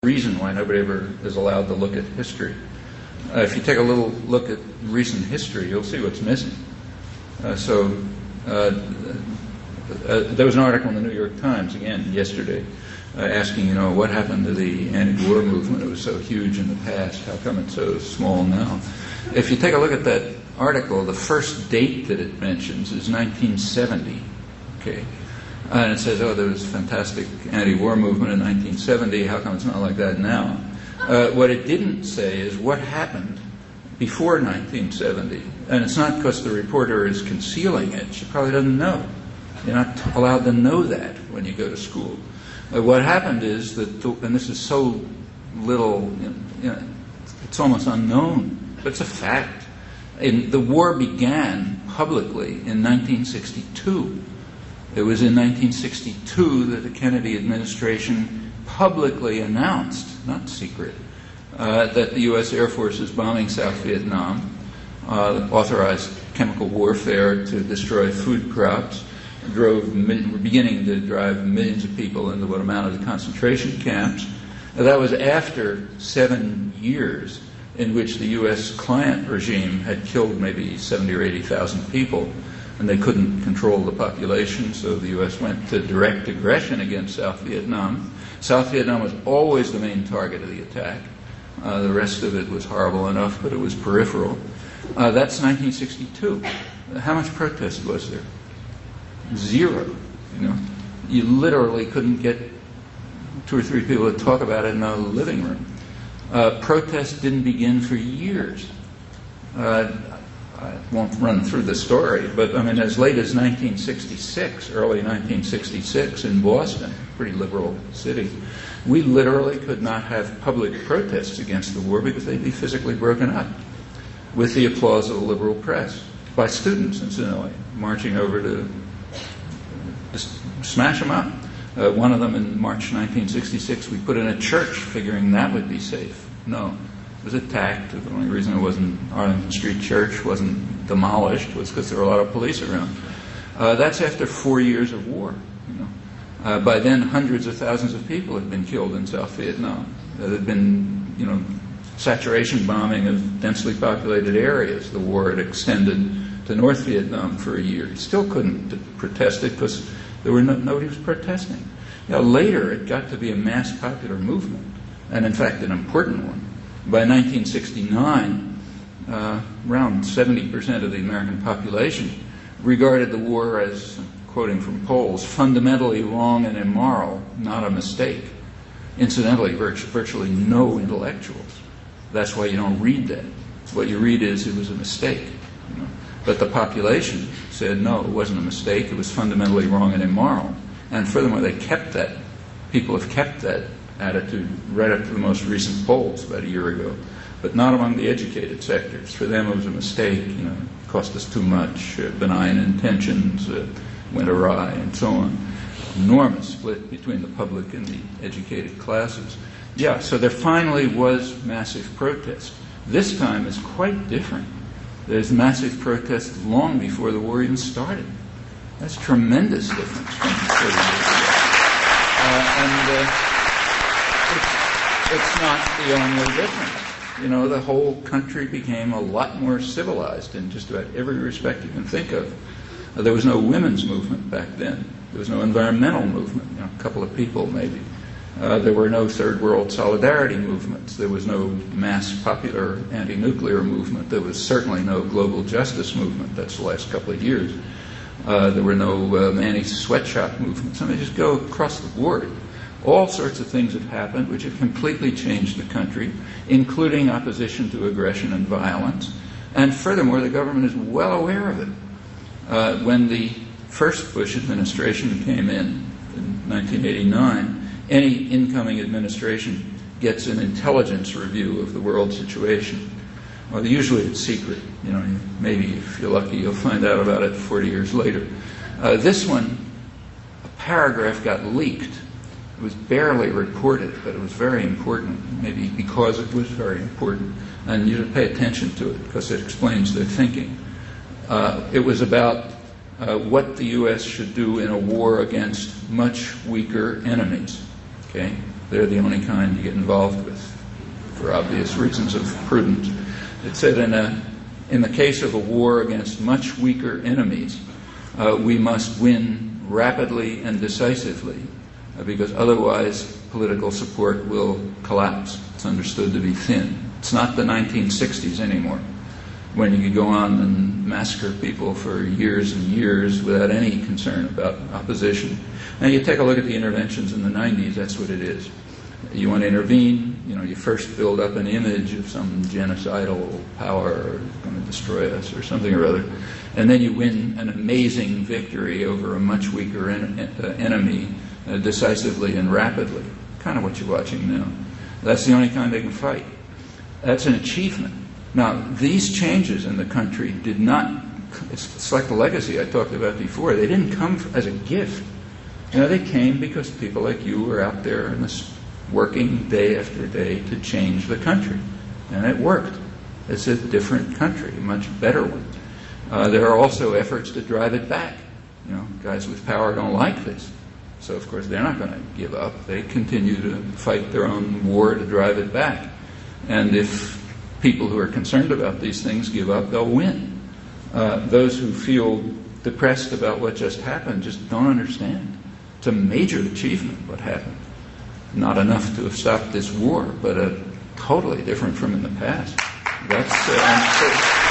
reason why nobody ever is allowed to look at history. If you take a little look at recent history, you'll see what's missing. There was an article in the New York Times, again, yesterday, asking, what happened to the anti-war movement? It was so huge in the past. How come it's so small now? If you take a look at that article, the first date that it mentions is 1970. Okay. And it says, there was a fantastic anti-war movement in 1970. How come it's not like that now? What it didn't say is what happened before 1970. And it's not because the reporter is concealing it. She probably doesn't know. You're not allowed to know that when you go to school. What happened is that, and this is so little, it's almost unknown, but it's a fact. The war began publicly in 1962. It was in 1962 that the Kennedy administration publicly announced, not secret, that the U.S. Air Force is bombing South Vietnam, authorized chemical warfare to destroy food crops, beginning to drive millions of people into what amounted to concentration camps. That was after 7 years in which the U.S. client regime had killed maybe 70 or 80,000 people, and they couldn't control the population, so the U.S. went to direct aggression against South Vietnam. South Vietnam was always the main target of the attack. The rest of it was horrible enough, but it was peripheral. That's 1962. How much protest was there? Zero. You literally couldn't get 2 or 3 people to talk about it in a living room. Protest didn't begin for years. I won't run through the story, but as late as 1966, early 1966 in Boston, pretty liberal city, we literally could not have public protests against the war because they'd be physically broken up with the applause of the liberal press, by students, incidentally, marching over to just smash them up. One of them in March 1966, we put in a church figuring that would be safe. No. It was attacked. The only reason it wasn't Arlington Street Church wasn't demolished was because there were a lot of police around. That's after 4 years of war. By then, hundreds of thousands of people had been killed in South Vietnam. There had been, saturation bombing of densely populated areas. The war had extended to North Vietnam for a year. You still couldn't protest it because nobody was protesting. Later, it got to be a mass popular movement, and in fact, an important one. By 1969, around 70% of the American population regarded the war as, quoting from polls, fundamentally wrong and immoral, not a mistake. Incidentally, virtually no intellectuals. That's why you don't read that. What you read is it was a mistake. But the population said, no, it wasn't a mistake. It was fundamentally wrong and immoral. And furthermore, they kept that. People have kept that attitude right up to the most recent polls about a year ago, but not among the educated sectors. For them, it was a mistake. It cost us too much. Benign intentions went awry, and so on. Enormous split between the public and the educated classes. So there finally was massive protest. This time is quite different. There's massive protest long before the war even started. That's a tremendous difference from 40 years ago. It's not the only difference. The whole country became a lot more civilized in just about every respect you can think of. There was no women's movement back then. There was no environmental movement, a couple of people maybe. There were no third world solidarity movements. There was no mass popular anti-nuclear movement. There was certainly no global justice movement. That's the last couple of years. There were no anti-sweatshop movements. Just go across the board. All sorts of things have happened which have completely changed the country, including opposition to aggression and violence. And furthermore, the government is well aware of it. When the first Bush administration came in 1989, any incoming administration gets an intelligence review of the world situation. Well, usually it's secret. Maybe if you're lucky, you'll find out about it 40 years later. This one, a paragraph got leaked. It was barely reported, but it was very important, maybe because it was very important. And you should pay attention to it because it explains their thinking. It was about what the U.S. should do in a war against much weaker enemies. Okay? They're the only kind you get involved with, for obvious reasons of prudence. It said in the case of a war against much weaker enemies, we must win rapidly and decisively, because otherwise political support will collapse. It's understood to be thin. It's not the 1960s anymore, when you could go on and massacre people for years and years without any concern about opposition. Now you take a look at the interventions in the 90s, that's what it is. You want to intervene, you first build up an image of some genocidal power going to destroy us or something or other, and then you win an amazing victory over a much weaker enemy decisively and rapidly. Kind of what you're watching now. That's the only kind they can fight. That's an achievement. Now, these changes in the country did not, it's like the legacy I talked about before, they didn't come as a gift. They came because people like you were out there in this working day after day to change the country. And it worked. It's a different country, a much better one. There are also efforts to drive it back. Guys with power don't like this. So, of course, they're not going to give up. They continue to fight their own war to drive it back. And if people who are concerned about these things give up, they'll win. Those who feel depressed about what just happened just don't understand. It's a major achievement, what happened. Not enough to have stopped this war, but totally different from in the past. That's